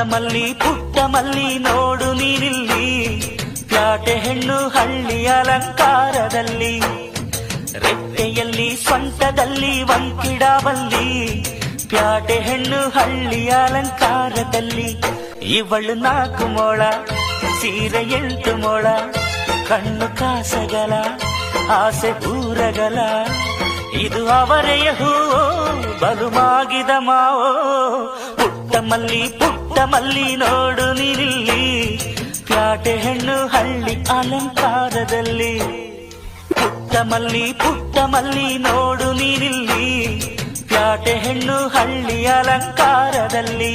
ಪುಟ್ಟ ಮಲ್ಲಿ ನೋಡು ನೀನಿಲ್ಲಿ, ಪ್ಯಾಟೆ ಹೆಣ್ಣು ಹಳ್ಳಿ ಅಲಂಕಾರದಲ್ಲಿ, ರೆಟ್ಟೆಯಲ್ಲಿ ಸೊಂಟದಲ್ಲಿ ವಂಕಿಡಬಲ್ಲಿ, ಪ್ಯಾಟೆ ಹೆಣ್ಣು ಹಳ್ಳಿ ಅಲಂಕಾರದಲ್ಲಿ. ಇವಳು 4 ಮೊಳ ಸೀರೆ 8 ಮೊಳ, ಕಣ್ಣು ಕಾಸಗಲ ಆಸೆ ಊರಗಲ, ಇದು ಅವರೆಯ ಹೂವೋ ಬಲು ಮಾಗಿದ ಮಾವೋ. ಪುಟ್ಟ ಮಲ್ಲಿ ನೋಡು ನೀನಿಲ್ಲಿ, ಪ್ಯಾಟೆ ಹೆಣ್ಣು ಹಳ್ಳಿ ಅಲಂಕಾರದಲ್ಲಿ. ಪುಟ್ಟ ಮಲ್ಲಿ ನೋಡು ನೀನಿಲ್ಲಿ, ಪ್ಯಾಟೆ ಹೆಣ್ಣು ಹಳ್ಳಿ ಅಲಂಕಾರದಲ್ಲಿ.